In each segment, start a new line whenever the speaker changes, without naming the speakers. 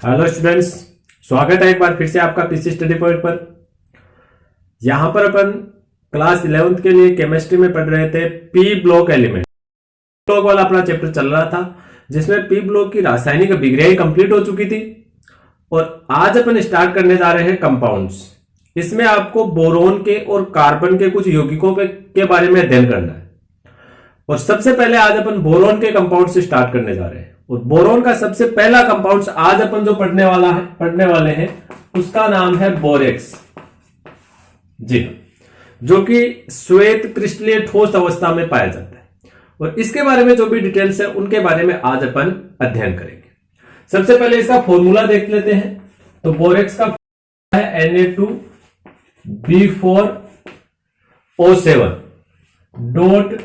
Hello students, स्वागत है एक बार फिर से आपका पीसी स्टडी पॉइंट पर। यहां पर अपन क्लास 11th के लिए केमिस्ट्री में पढ़ रहे थे पी ब्लॉक एलिमेंट। ब्लॉक वाला अपना चैप्टर चल रहा था जिसमें पी ब्लॉक की रासायनिक अभिक्रियाएं कंप्लीट हो चुकी थी और आज अपन स्टार्ट करने जा रहे हैं कंपाउंड्स। इसमें आपको बोरोन के और कार्बन के कुछ यौगिकों के बारे में अध्ययन करना है और सबसे पहले आज अपन बोरोन के कंपाउंड से स्टार्ट करने जा रहे हैं। और बोरोन का सबसे पहला कंपाउंड आज अपन जो पढ़ने वाले हैं उसका नाम है बोरेक्स। जी हाँ, जो कि श्वेत क्रिस्टलीय ठोस अवस्था में पाया जाता है और इसके बारे में जो भी डिटेल्स है उनके बारे में आज अपन अध्ययन करेंगे। सबसे पहले इसका फॉर्मूला देख लेते हैं। तो बोरेक्स का है Na2B4O7 डॉट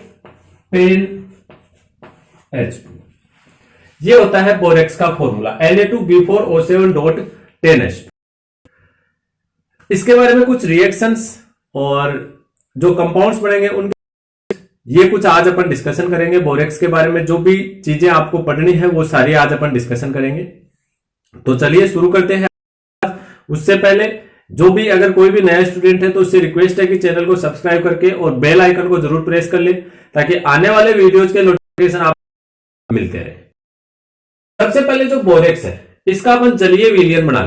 10H2। ये होता है बोरेक्स का फॉर्मूला Na2B4O7.10H2। इसके बारे में कुछ रिएक्शंस और जो कंपाउंड्स पढ़ेंगे उनके ये कुछ आज अपन डिस्कशन करेंगे। बोरेक्स के बारे में जो भी चीजें आपको पढ़नी है वो सारी आज अपन डिस्कशन करेंगे। तो चलिए शुरू करते हैं। उससे पहले जो भी अगर कोई भी नया स्टूडेंट है तो उससे रिक्वेस्ट है कि चैनल को सब्सक्राइब करके और बेल आइकन को जरूर प्रेस कर ले ताकि आने वाले वीडियोज के नोटिफिकेशन आपको मिलते रहे। सबसे पहले जो बोरेक्स है इसका अपन जलीय विलयन बना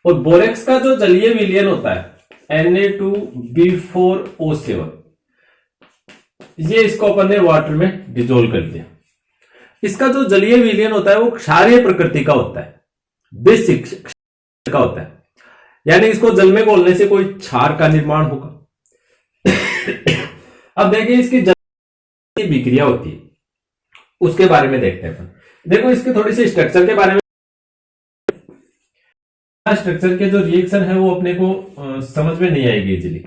और बोरेक्स का जो जलीय विलयन होता है Na2B4O7, ये इसको अपन ने वाटर में डिसॉल्व कर दिया। इसका जो जलीय विलयन होता है वो क्षारीय प्रकृति का होता है, बेसिक का होता है, यानी इसको जल में घोलने से कोई क्षार का निर्माण होगा। अब देखिए इसकी जलीय विक्रिया होती है उसके बारे में देखते हैं अपन। देखो इसके थोड़ी सी स्ट्रक्चर के बारे में। स्ट्रक्चर के जो रिएक्शन है वो अपने को समझ में नहीं आएगी इजीली।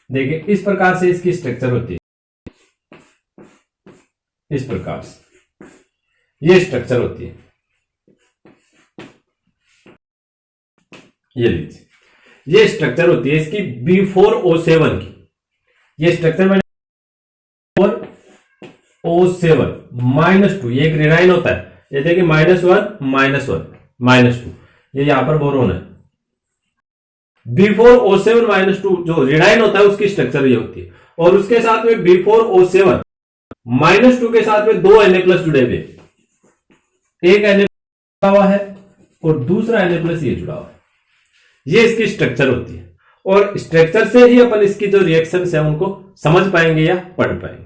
देखिए इस प्रकार से इसकी स्ट्रक्चर होती है, इस प्रकार से ये स्ट्रक्चर होती है। ये लीजिए ये स्ट्रक्चर होती है इसकी B4O7 की। ये स्ट्रक्चर मैंने O7 -2, ये एक रिनाइन होता है। ये देखिए -1 -2, ये यहां पर बोरोन है। B4O7 -2 जो रिनाइन होता है उसकी स्ट्रक्चर ये होती है और उसके साथ में B4O7 -2 के साथ में दो Na+ जुड़े हुए, एक Na जुड़ा हुआ है और दूसरा Na+ ये जुड़ा हुआ है। ये इसकी स्ट्रक्चर होती है और स्ट्रक्चर से ही अपन इसकी जो रिएक्शंस है उनको समझ पाएंगे या पढ़ पाएंगे।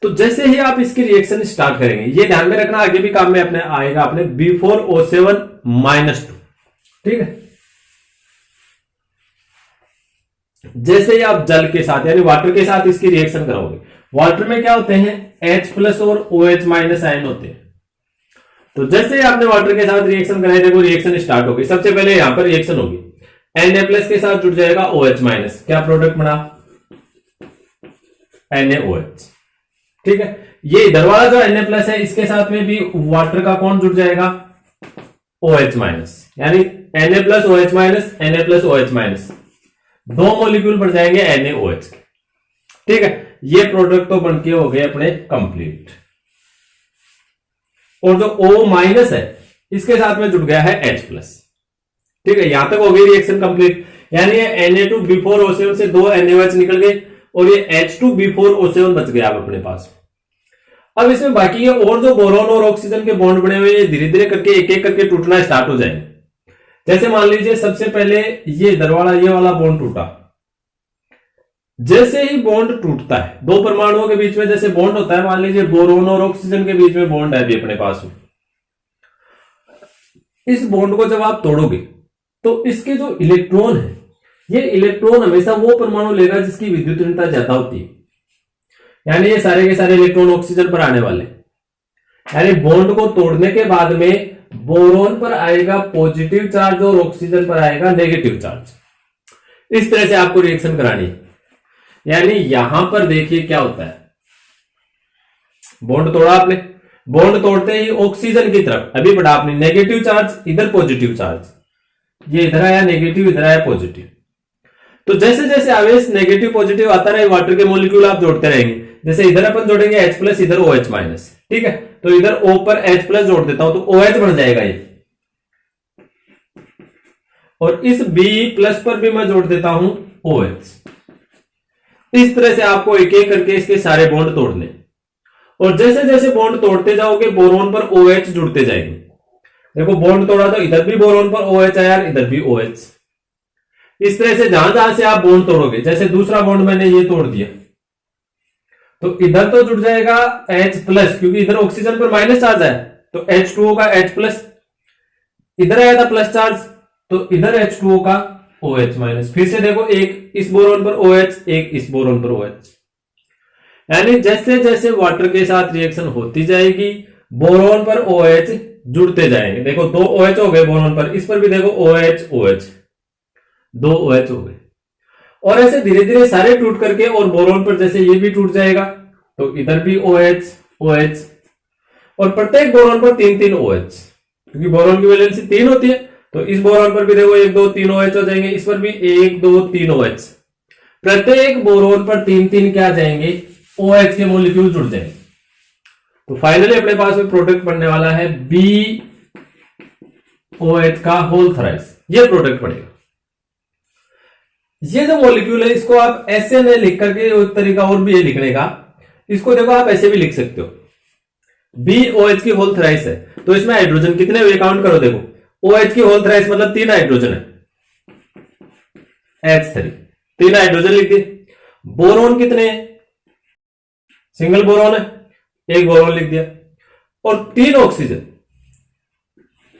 तो जैसे ही आप इसकी रिएक्शन स्टार्ट करेंगे, ये ध्यान में रखना आगे भी काम में अपने आएगा अपने B4O7 -2, ठीक है। जैसे ही आप जल के साथ यानी वाटर के साथ इसकी रिएक्शन कराओगे, वाटर में क्या होते हैं H+ और OH- आयन होते हैं। तो जैसे ही आपने वाटर के साथ रिएक्शन कराई, देखो रिएक्शन स्टार्ट होगी। सबसे पहले यहां पर रिएक्शन होगी, Na+ के साथ जुड़ जाएगा OH-, क्या प्रोडक्ट बना NaOH, ठीक है। ये इधर वाला जो Na+ है इसके साथ में भी वाटर का कौन जुड़ जाएगा OH-, यानी Na+ OH-, Na+ OH-, दो मॉलिक्यूल बढ़ जाएंगे NaOH के, ठीक है। ये प्रोडक्ट तो बनके हो गए अपने कंप्लीट। और जो O- है इसके साथ में जुड़ गया है H+, ठीक है। यहां तक हो गई रिएक्शन कंप्लीट, यानी ये Na2B4O7 से दो NaOH निकल गए और ये H2B4O7 बच गया अब अपने पास। अब इसमें बाकी है और जो बोरोन और ऑक्सीजन के बॉन्ड बने हुए धीरे धीरे करके एक एक करके टूटना स्टार्ट हो जाएंगे। जैसे मान लीजिए सबसे पहले ये दरवाजा ये वाला बॉन्ड टूटा। जैसे ही बॉन्ड टूटता है दो परमाणुओं के बीच में जैसे बॉन्ड होता है, मान लीजिए बोरोन और ऑक्सीजन के बीच में बॉन्ड है अभी अपने पास। इस बॉन्ड को जब आप तोड़ोगे तो इसके जो इलेक्ट्रॉन है, ये इलेक्ट्रॉन हमेशा वो परमाणु लेगा जिसकी विद्युत ऋणता ज्यादा होती है, यानी ये सारे के सारे इलेक्ट्रॉन ऑक्सीजन पर आने वाले। यानी बॉन्ड को तोड़ने के बाद में बोरोन पर आएगा पॉजिटिव चार्ज और ऑक्सीजन पर आएगा नेगेटिव चार्ज। इस तरह से आपको रिएक्शन करानी है। यानी यहां पर देखिए क्या होता है, बॉन्ड तोड़ा आपने, बॉन्ड तोड़ते ही ऑक्सीजन की तरफ अभी बढ़ा आपने नेगेटिव चार्ज, इधर पॉजिटिव चार्ज, ये इधर आया नेगेटिव, इधर आया पॉजिटिव। तो जैसे जैसे आवेश नेगेटिव पॉजिटिव आता रहे वाटर के मॉलिक्यूल आप जोड़ते रहेंगे। जैसे इधर अपन जोड़ेंगे H+, इधर OH-, ठीक है, तो इधर O पर H प्लस जोड़ देता हूं तो OH बन जाएगा ये, और इस B प्लस पर भी मैं जोड़ देता हूं OH। इस तरह से आपको एक एक करके इसके सारे बॉन्ड तोड़ने, और जैसे जैसे बॉन्ड तोड़ते जाओगे बोरोन पर OH जुड़ते जाएंगे। देखो बॉन्ड तोड़ा तो इधर भी बोरोन पर OH आया, इधर भी OH। इस तरह से जहां जहां से आप बॉन्ड तोड़ोगे, जैसे दूसरा बॉन्ड मैंने ये तोड़ दिया तो इधर तो जुड़ जाएगा H प्लस, क्योंकि इधर ऑक्सीजन पर माइनस चार्ज है तो H2O का H प्लस, इधर आया था प्लस चार्ज तो इधर H2O का OH माइनस। फिर से देखो एक इस बोरोन पर OH, एक इस बोरोन पर OH, यानी जैसे जैसे वाटर के साथ रिएक्शन होती जाएगी बोरोन पर OH जुड़ते जाएंगे। देखो 2 OH हो गए बोरोन पर, इस पर भी देखो OH OH, 2 OH हो गए, और ऐसे धीरे धीरे सारे टूट करके, और बोरोन पर जैसे ये भी टूट जाएगा तो इधर भी OH OH, और प्रत्येक बोरोन पर 3-3 OH, क्योंकि बोरोन की वैलेंसी 3 होती है तो इस बोरोन पर भी देखो 1 2 3 OH हो जाएंगे, इस पर भी 1 2 3 OH, प्रत्येक बोरोन पर 3-3 क्या जाएंगे OH के मॉलिक्यूल जुड़ जाएंगे। तो फाइनली अपने पास में प्रोडक्ट बनने वाला है BOH का होल थ्राइस, ये प्रोडक्ट बनेगा। ये जो मॉलिक्यूल है इसको आप ऐसे नहीं लिख करके, एक तरीका और भी है लिखने का, इसको देखो आप ऐसे भी लिख सकते हो, BOH की होल थ्राइस है तो इसमें हाइड्रोजन कितने हुए काउंट करो। देखो OH की होल थ्राइस मतलब 3 हाइड्रोजन है, H3 3 हाइड्रोजन लिख दिए। बोरोन कितने हैं, सिंगल बोरोन है, 1 बोरोन लिख दिया, और 3 ऑक्सीजन,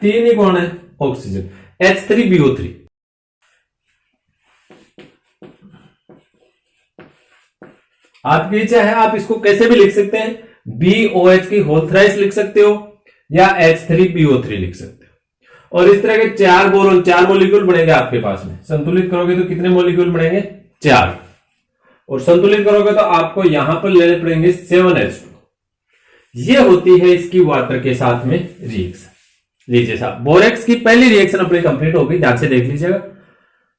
3 ही कौन है ऑक्सीजन, H3BO3। आपकी इच्छा है आप इसको कैसे भी लिख सकते हैं, BOH की होल थ्राइस लिख सकते हो या H3BO3 लिख सकते हो। और इस तरह के 4 बोरोन, 4 मॉलिक्यूल बनेंगे आपके पास में। संतुलित करोगे तो कितने मॉलिक्यूल बनेंगे 4, और संतुलित करोगे तो आपको यहां पर लेने पड़ेंगे 7H2। ये होती है इसकी वाटर के साथ में रिएक्शन। लीजिए साहब, बोरेक्स की पहली रिएक्शन अपनी कंप्लीट होगी, ध्यान से देख लीजिएगा।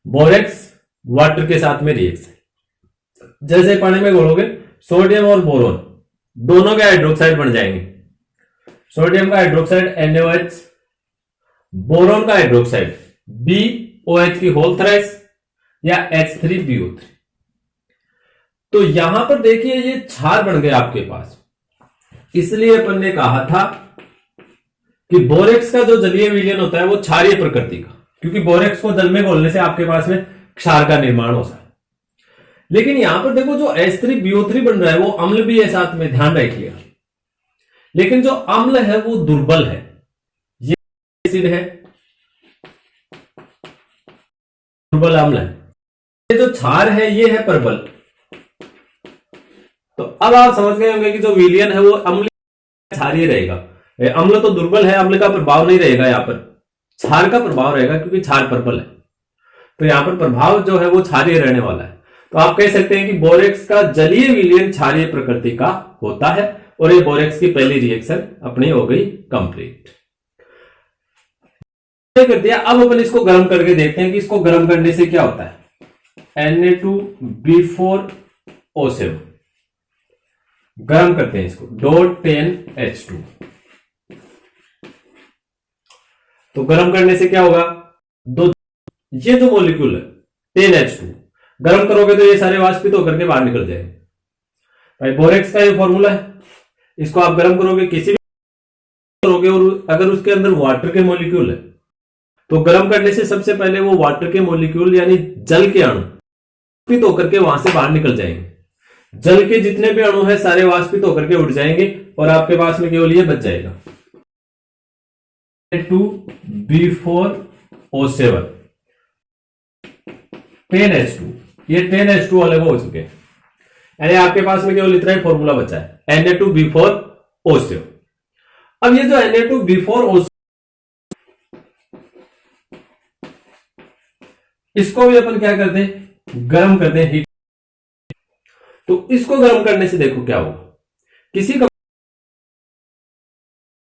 बोरेक्स वाटर के साथ में रिएक्शन, जैसे पानी में घोलोगे सोडियम और बोरोन दोनों के हाइड्रोक्साइड बन जाएंगे। सोडियम का हाइड्रोक्साइड NaOH, बोरोन का हाइड्रोक्साइड BOH की होल थ्राइस या H3BO3। तो यहां पर देखिए ये क्षार बन गए आपके पास, इसलिए अपन ने कहा था कि बोरेक्स का जो जलीय विलयन होता है वो क्षारीय प्रकृति का, क्योंकि बोरेक्स को जल में घोलने से आपके पास में क्षार का निर्माण होता है। लेकिन यहां पर देखो जो H3BO3 बन रहा है वो अम्ल भी है साथ में, ध्यान रखिएगा। लेकिन जो अम्ल है वो दुर्बल है, ये एसिड है, दुर्बल अम्ल है। ये जो क्षार है ये है प्रबल। तो अब आप समझ गए होंगे कि जो विलयन है वो अम्ल क्षारीय रहेगा। अम्ल तो दुर्बल है, अम्ल का प्रभाव नहीं रहेगा, यहां पर क्षार का प्रभाव रहेगा क्योंकि क्षार प्रबल है। तो यहां पर प्रभाव जो है वो क्षारीय रहने वाला है। तो आप कह सकते हैं कि बोरेक्स का जलीय विलयन क्षारीय प्रकृति का होता है, और ये बोरेक्स की पहली रिएक्शन अपनी हो गई कंप्लीट कर दिया। अब अपन इसको गर्म करके देखते हैं कि इसको गर्म करने से क्या होता है। Na2B4O7 गर्म करते हैं इसको, .10H2। तो गर्म करने से क्या होगा, ये जो मॉलिक्यूल है 10H2 गर्म करोगे तो ये सारे वाष्पित होकर के बाहर निकल जाएंगे। भाई बोरेक्स का ये फॉर्मूला है, इसको आप गर्म करोगे किसी भी करोगे, और अगर उसके अंदर वाटर के मॉलिक्यूल है तो गर्म करने से सबसे पहले वो वाटर के मॉलिक्यूल यानी जल के अणु वाष्पित होकर के वहां से बाहर निकल जाएंगे। जल के जितने भी अणु है सारे वाष्पित होकर के उड़ जाएंगे, और आपके पास में केवल ये बच जाएगा Na2B4O7 10H2। ये 10H2 अलग हो चुके हैं, यानी आपके पास में केवल इतना ही फॉर्मूला बचा है Na2B4O7। अब ये जो Na2B4O7 इसको भी अपन क्या करते हैं, गर्म करते हैं, हीट। तो इसको गर्म करने से देखो क्या होगा। किसी का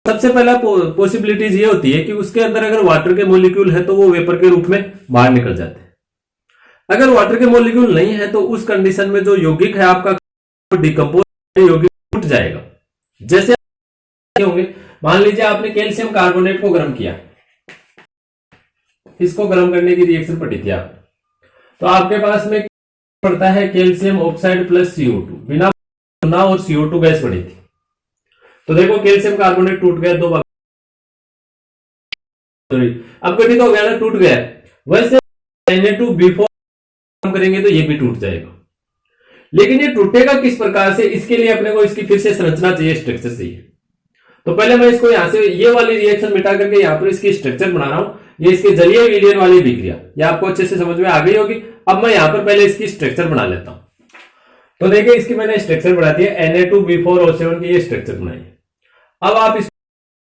सबसे पहला पॉसिबिलिटीज ये होती है कि उसके अंदर अगर वाटर के मॉलिक्यूल है तो वो वेपर के रूप में बाहर निकल जाते हैं। अगर वाटर के मॉलिक्यूल नहीं है तो उस कंडीशन में जो यौगिक है आपका डिकम्पोज, यौगिक टूट जाएगा। जैसे होंगे। मान लीजिए आपने कैल्शियम कार्बोनेट को गर्म किया, इसको गर्म करने की रिएक्शन पड़ी थी आप, तो आपके पास में पड़ता है कैल्शियम ऑक्साइड प्लस CO2, बिना ना और CO2 गैस पड़ी थी। तो देखो कैल्शियम कार्बोनेट टूट गया, दो भाग, अब गठित हो गया ना, टूट गया। वैसे Na2B4 काम करेंगे तो ये भी टूट जाएगा, लेकिन ये टूटेगा किस प्रकार से, इसके लिए अपने को इसकी फिर से संरचना चाहिए, स्ट्रक्चर चाहिए। तो पहले मैं इसको यहां से ये वाली रिएक्शन मिटा करके यहां पर इसकी स्ट्रक्चर बना रहा हूं। ये इसके जलीय विलयन वाली विक्रिया, ये आपको अच्छे से समझ में आ गई होगी। अब मैं यहां पर पहले इसकी स्ट्रक्चर बना लेता हूं। तो देखिए इसकी मैंने स्ट्रक्चर बना दी है, Na2B4O7 की ये स्ट्रक्चर बनाई है। अब आप इसको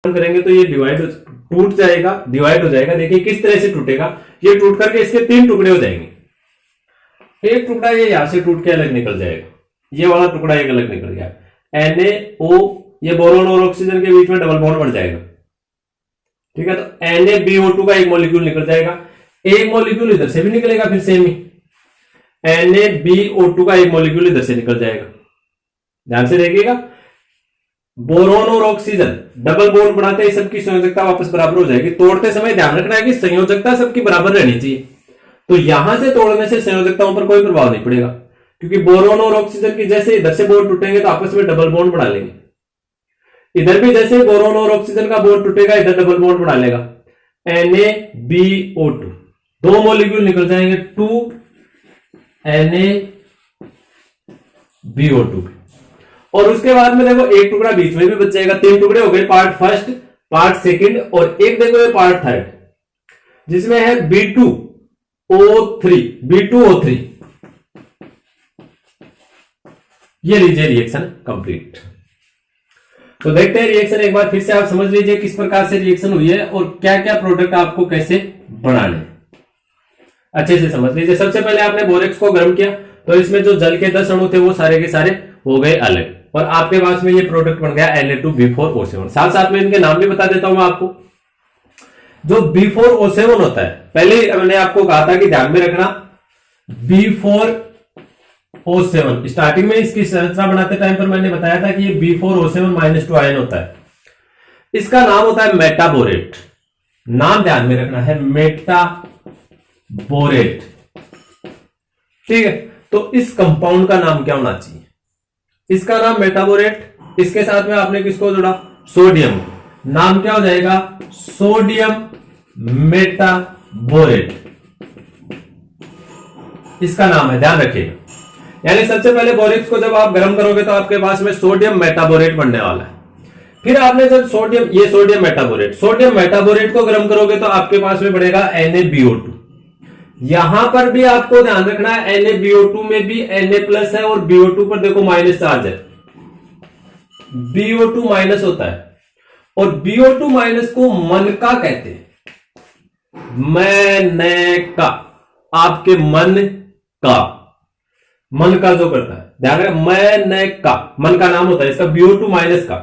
करेंगे तो ये टूट जाएगा, डिवाइड हो जाएगा। देखिए किस तरह से टूटेगा, ये टूट करके इसके 3 टुकड़े हो जाएंगे। एक टुकड़ा ये यहां से टूट के अलग निकल जाएगा, ये वाला टुकड़ा एक अलग निकल गया, NaO, ये बोरोन और ऑक्सीजन के बीच में डबल बॉन्ड बढ़ जाएगा, ठीक है। तो NaBO2 का एक मॉलिक्यूल निकल जाएगा, एक मॉलिक्यूल इधर से भी निकलेगा, फिर सेम ही NaBO2 का एक मॉलिक्यूल इधर से निकल जाएगा। ध्यान से देखिएगा, बोरोन और ऑक्सीजन डबल बॉन्ड बनाते हैं, सबकी संयोजकता वापस बराबर हो जाएगी। तोड़ते समय ध्यान रखना है कि संयोजकता सबकी बराबर रहनी चाहिए। तो यहां से तोड़ने से संयोजकताओं पर कोई प्रभाव नहीं पड़ेगा, क्योंकि बोरोन और ऑक्सीजन की जैसे इधर से बॉन्ड टूटेंगे तो आपस में डबल बॉन्ड बना लेंगे। इधर भी जैसे बोरोन और ऑक्सीजन का बॉन्ड टूटेगा, इधर डबल बॉन्ड बना लेगा, NaBO2, 2 मॉलिक्यूल निकल जाएंगे, 2 NaBO2। और उसके बाद में देखो एक टुकड़ा बीच में भी बच जाएगा, 3 टुकड़े हो गए, पार्ट फर्स्ट, पार्ट सेकंड, और एक देखो ये पार्ट थर्ड, जिसमें है B2O3। ये लीजिए रिएक्शन कंप्लीट। तो देखते हैं रिएक्शन एक बार फिर से आप समझ लीजिए किस प्रकार से रिएक्शन हुई है और क्या क्या प्रोडक्ट आपको कैसे बनाने, अच्छे से समझ लीजिए। सबसे पहले आपने बोरेक्स को गर्म किया, तो इसमें जो जल के 10 अणु थे वो सारे के सारे हो गए अलग, और आपके पास में ये प्रोडक्ट बन गया Na2B4O7। साथ साथ में इनके नाम भी बता देता हूं मैं आपको। जो B4O7 होता है, पहले मैंने आपको कहा था कि ध्यान में रखना, B4O7 स्टार्टिंग में इसकी संरचना बनाते टाइम पर मैंने बताया था कि ये B4O7-2 आयन होता है। इसका नाम होता है मेटाबोरेट, नाम ध्यान में रखना है, मेटाबोरेट, ठीक है। तो इस कंपाउंड का नाम क्या होना चाहिए, इसका नाम मेटाबोरेट, इसके साथ में आपने किसको जोड़ा, सोडियम, नाम क्या हो जाएगा, सोडियम मेटाबोरेट, इसका नाम है, ध्यान रखिएगा। यानी सबसे पहले बोरेक्स को जब आप गर्म करोगे तो आपके पास में सोडियम मेटाबोरेट बनने वाला है। फिर आपने जब सोडियम मेटाबोरेट को गर्म करोगे तो आपके पास में बढ़ेगा NaBO2। यहां पर भी आपको ध्यान रखना है, NaBO2 में भी Na+ है और BO2 पर देखो माइनस चार्ज है, BO2 माइनस होता है, और BO2 माइनस को मनका कहते हैं, का, आपके मन का जो करता है, ध्यान रखें, मन का नाम होता है इसका, BO2 माइनस का,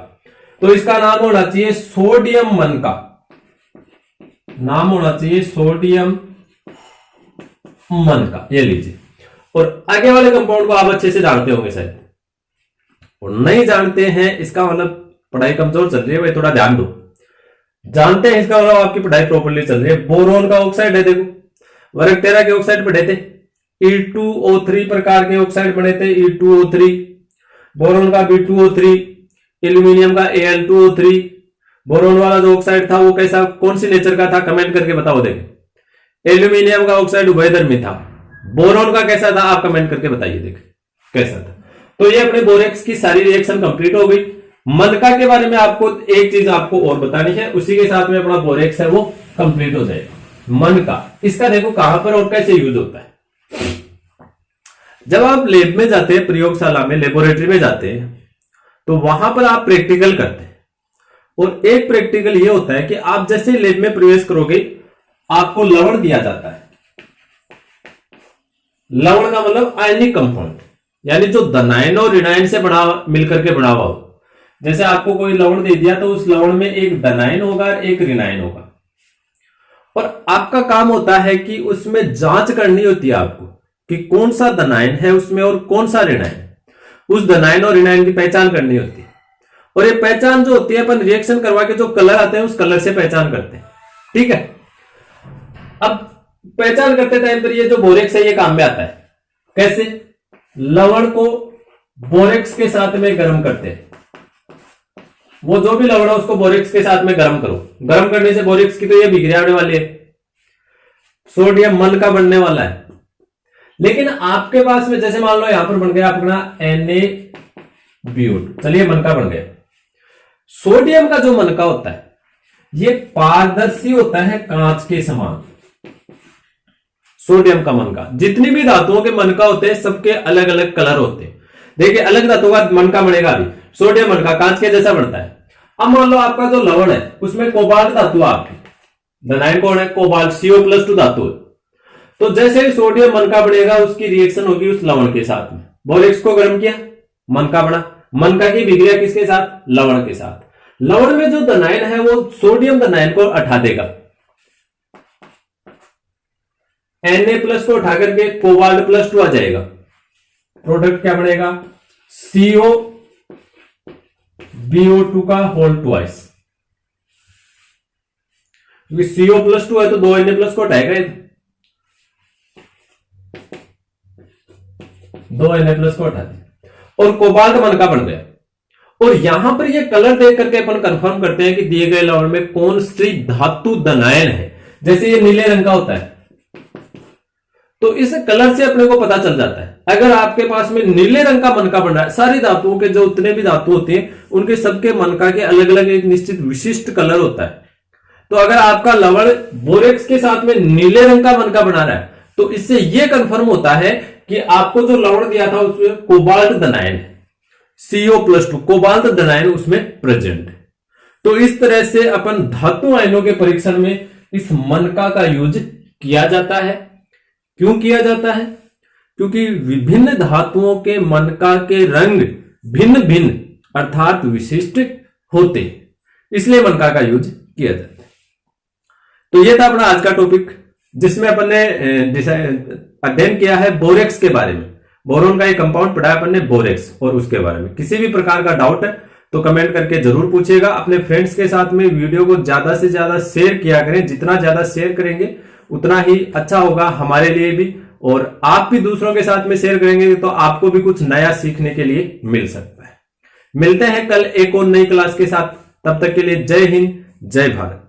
तो इसका नाम होना चाहिए सोडियम मन का, नाम होना चाहिए सोडियम मन का, ये लीजिए। और आगे वाले कंपाउंड को आप अच्छे से जानते होंगे शायद, और नहीं जानते हैं इसका मतलब पढ़ाई कमजोर चल रही है भाई, थोड़ा ध्यान दो। जानते हैं इसका मतलब आपकी पढ़ाई प्रॉपर्ली चल रही है। बोरोन का ऑक्साइड है, देखो वर्ग 13 के ऑक्साइड पढ़े थे, E2O3 प्रकार के ऑक्साइड बने थे, E2O3, बोरोन का B2O3, एल्यूमिनियम का Al2O3। बोरोन वाला जो ऑक्साइड था वो कैसा, कौन सी नेचर का था, कमेंट करके बताओ। देखें एल्यूमिनियम का ऑक्साइड उभयधर्मी था, बोरोन का कैसा था, आप कमेंट करके बताइए देखें कैसा था। तो ये अपने बोरेक्स की सारी रिएक्शन कंप्लीट हो गई। मनका के बारे में आपको एक चीज आपको और बतानी है, उसी के साथ में अपना बोरेक्स है वो कंप्लीट हो जाएगा। मनका, इसका देखो कहां पर और कैसे यूज होता है। जब आप लैब में जाते हैं, प्रयोगशाला में, लेबोरेटरी में जाते हैं, तो वहां पर आप प्रैक्टिकल करते हैं, और एक प्रैक्टिकल ये होता है कि आप जैसे लैब में प्रवेश करोगे आपको लवण दिया जाता है। लवण का मतलब आयनिक कंपाउंड, यानी जो धनायन और ऋणायन से बना मिलकर के बना हुआ हो। जैसे आपको कोई लवण दे दिया तो उस लवण में एक धनायन होगा और एक ऋणायन होगा, और आपका काम होता है कि उसमें जांच करनी होती है आपको कि कौन सा धनायन है उसमें और कौन सा ऋणायन। उस धनायन और ऋणायन की पहचान करनी होती है, और ये पहचान जो होती है अपन रिएक्शन करवा के जो कलर आते हैं उस कलर से पहचान करते हैं। ठीक है, अब पहचान करते टाइम पर ये जो बोरेक्स है ये काम में आता है। कैसे? लवण को बोरेक्स के साथ में गर्म करते हैं। वो जो भी लवण है उसको बोरेक्स के साथ में गर्म करो। गर्म करने से बोरेक्स की तो ये बिगड़े आने वाली है, सोडियम मन का बनने वाला है। लेकिन आपके पास में जैसे मान लो यहां पर बन गया अपना Na-BO2, चलिए मन का बन गया। सोडियम का जो मन का होता है ये पारदर्शी होता है कांच के समान। सोडियम का मन का, जितनी भी धातुओं के मन का होते हैं सबके अलग अलग कलर होते हैं। देखिए अलग धातुओं का मन का बनेगा, अभी सोडियम मन का कांच के जैसा बनता है। अब मान लो आपका जो लवण है उसमें कोबाल्ट धातु आपकी, धनायन कौन है? कोबाल्ट, CO+2 धातु है। तो जैसे ही सोडियम मन का बनेगा उसकी रिएक्शन होगी उस लवण के साथ में। बोरेक्स को गर्म किया, मन का बना, मन का की बिक्रिया किसके साथ? लवण के साथ। लवण में जो धनायन है वो सोडियम धनायन को हटा देगा, Na+ को उठा करके कोबाल्ट+2 आ जाएगा। प्रोडक्ट क्या बनेगा? COBO2 का होल ट्वाइस। क्योंकि CO+2 है तो 2 Na+ को हटाएगा, 2 Na+ को हटा दिया और कोबाल्ट मन का बन गया। और यहां पर ये कलर देख करके अपन कंफर्म करते हैं कि दिए गए लवण में कौन सी धातु धनायन है। जैसे ये नीले रंग का होता है तो इस कलर से अपने को पता चल जाता है। अगर आपके पास में नीले रंग का मनका बन रहा है, सारी धातुओं के जो उतने भी धातु होते हैं उनके सबके मनका के अलग अलग एक निश्चित विशिष्ट कलर होता है। तो अगर आपका लवण बोरेक्स के साथ में नीले रंग का मनका बना रहा है तो इससे यह कंफर्म होता है कि आपको जो लवण दिया था उसमें कोबाल्ट धनायन है, CO+2 कोबाल्ट धनायन उसमें प्रेजेंट है। तो इस तरह से अपन धातु आयनों के परीक्षण में इस मनका का यूज किया जाता है। क्यों किया जाता है? क्योंकि विभिन्न धातुओं के मनका के रंग भिन्न भिन्न अर्थात विशिष्ट होते हैं, इसलिए मनका का यूज किया जाता है। तो यह था अपना आज का टॉपिक जिसमें अपन ने अध्ययन किया है बोरेक्स के बारे में। बोरोन का एक कंपाउंड पढ़ा है अपन ने बोरेक्स, और उसके बारे में किसी भी प्रकार का डाउट है तो कमेंट करके जरूर पूछिएगा। अपने फ्रेंड्स के साथ में वीडियो को ज्यादा से ज्यादा शेयर किया करें। जितना ज्यादा शेयर करेंगे उतना ही अच्छा होगा हमारे लिए भी, और आप भी दूसरों के साथ में शेयर करेंगे तो आपको भी कुछ नया सीखने के लिए मिल सकता है। मिलते हैं कल एक और नई क्लास के साथ, तब तक के लिए जय हिंद, जय भारत।